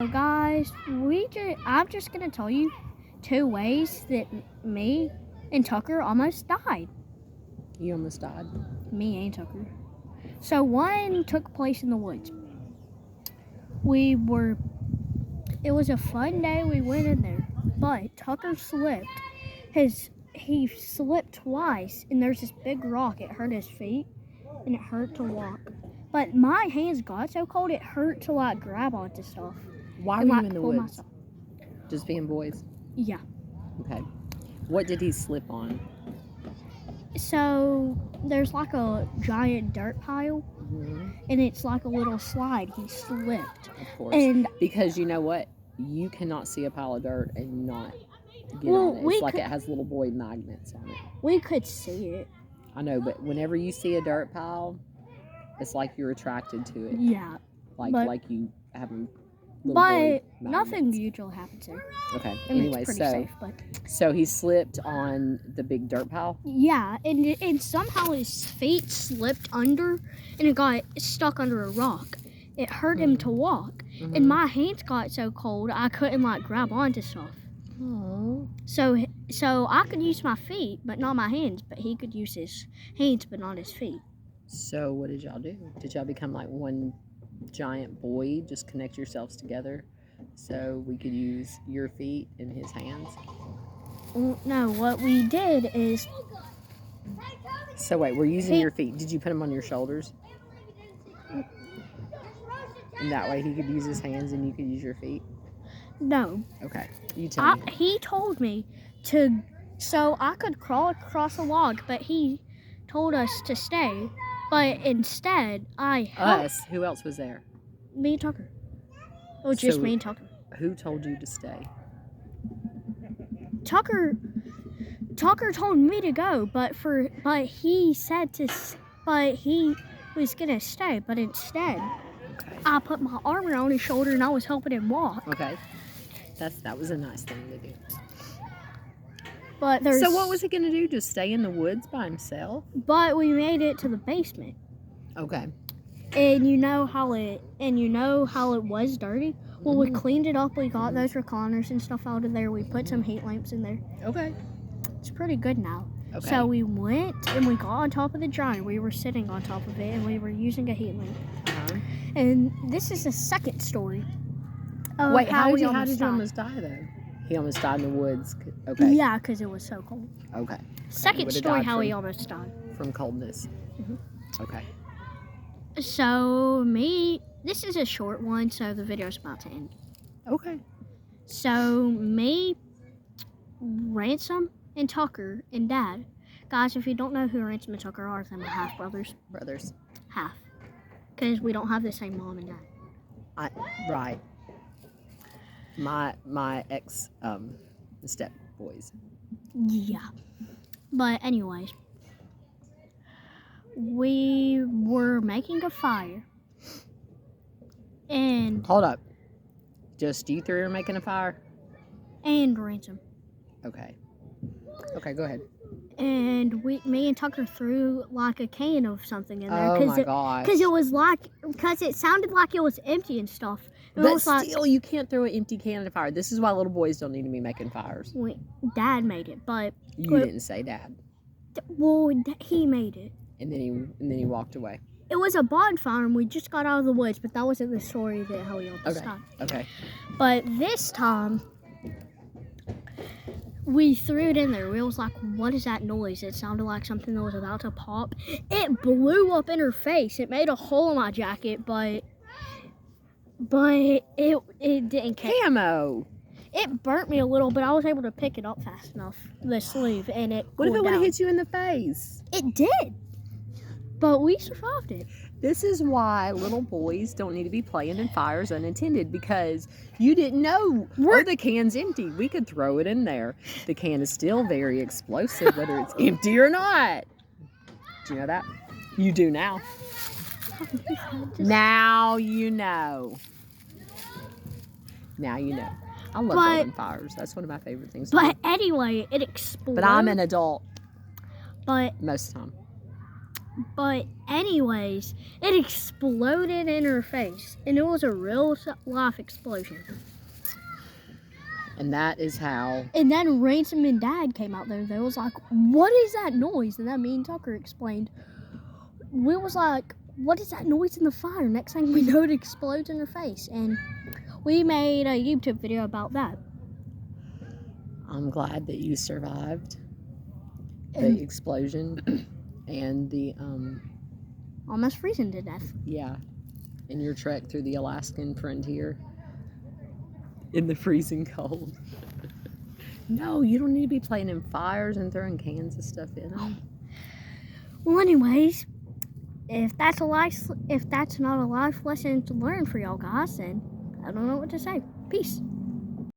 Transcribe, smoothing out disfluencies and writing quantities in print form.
So guys, I'm just gonna tell you 2 ways that me and Tucker almost died. You almost died? Me and Tucker. So one took place in the woods. It was a fun day, we went in there, but Tucker slipped. He slipped twice, and there's this big rock. It hurt his feet, and it hurt to walk. But my hands got so cold, it hurt to like grab onto stuff. Why were you in the woods? Myself. Just being boys? Yeah. Okay. What did he slip on? So there's like a giant dirt pile, and it's like a little slide. He slipped. Of course. And because you know what? You cannot see a pile of dirt and not get on it. It's like it has little boy magnets on it. We could see it. I know, but whenever you see a dirt pile, it's like you're attracted to it. Yeah. Like you have but nothing usually happens there. Okay. Anyway, so he slipped on the big dirt pile? Yeah, and somehow his feet slipped under, and it got stuck under a rock. It hurt him to walk, and my hands got so cold I couldn't like grab onto stuff. Oh. So I could use my feet, but not my hands. But he could use his hands, but not his feet. So what did y'all do? Did y'all become like one giant boy? Just connect yourselves together so we could use your feet and his hands? No, what we did is... So wait, we're using your feet. Did you put them on your shoulders? And that way he could use his hands and you could use your feet? No. Okay, you tell me. He told me to... So I could crawl across a log, but he told us to stay. But instead, Us? Who else was there? Me and Tucker. Oh, just me and Tucker. Who told you to stay? Tucker told me to go, but he was gonna stay. But instead, I put my arm around his shoulder and I was helping him walk. Okay, that was a nice thing to do. But so what was he gonna do? Just stay in the woods by himself? But we made it to the basement. Okay. And you know how it was dirty? Well, we cleaned it up. We got those recliners and stuff out of there. We put some heat lamps in there. Okay. It's pretty good now. Okay. So we went and we got on top of the giant. We were sitting on top of it and we were using a heat lamp. And this is the second story. Wait, how did you almost die though? He almost died in the woods. Okay. Yeah, because it was so cold. Okay. Second story, how he almost died. From coldness. Okay. So this is a short one, so the video's about to end. Okay. So me, Ransom, and Tucker, and Dad. Guys, if you don't know who Ransom and Tucker are, they're my half-brothers. Brothers. Half. Because we don't have the same mom and dad. Right. My ex step boys. Yeah. But anyways, we were making a fire. And hold up. Just you three are making a fire? And Ransom. Okay. Okay, go ahead. And me and Tucker threw like a can of something in there. Oh my gosh. Because it sounded like it was empty and stuff. But still, you can't throw an empty can in a fire. This is why little boys don't need to be making fires. Dad made it, but... You didn't say Dad. Well, he made it. And then he walked away. It was a bonfire, and we just got out of the woods, but that wasn't the story that how we almost died. Okay. But this time, we threw it in there. We was like, what is that noise? It sounded like something that was about to pop. It blew up in her face. It made a hole in my jacket, but it didn't catch. Camo! It burnt me a little, but I was able to pick it up fast enough, the sleeve, and it What if it would have hit you in the face? It did. But we survived it. This is why little boys don't need to be playing in fires unattended, because you didn't know. The can's empty. We could throw it in there. The can is still very explosive, whether it's empty or not. Do you know that? You do now. Now you know. Now you know. I love building fires. That's one of my favorite things. But anyway, it exploded. But I'm an adult. But most of the time. But anyways, it exploded in her face, and it was a real life explosion. And that is how. And then Ransom and Dad came out there. They was like, "What is that noise?" And then me and Tucker explained. We was like, "What is that noise in the fire?" Next thing we know, it explodes in her face, and we made a YouTube video about that. I'm glad that you survived the And explosion and the almost freezing to death. yeah, in your trek through the Alaskan frontier in the freezing cold. No, you don't need to be playing in fires and throwing cans of stuff in them. Well, anyways, if that's not a life lesson to learn for y'all guys, then I don't know what to say. Peace.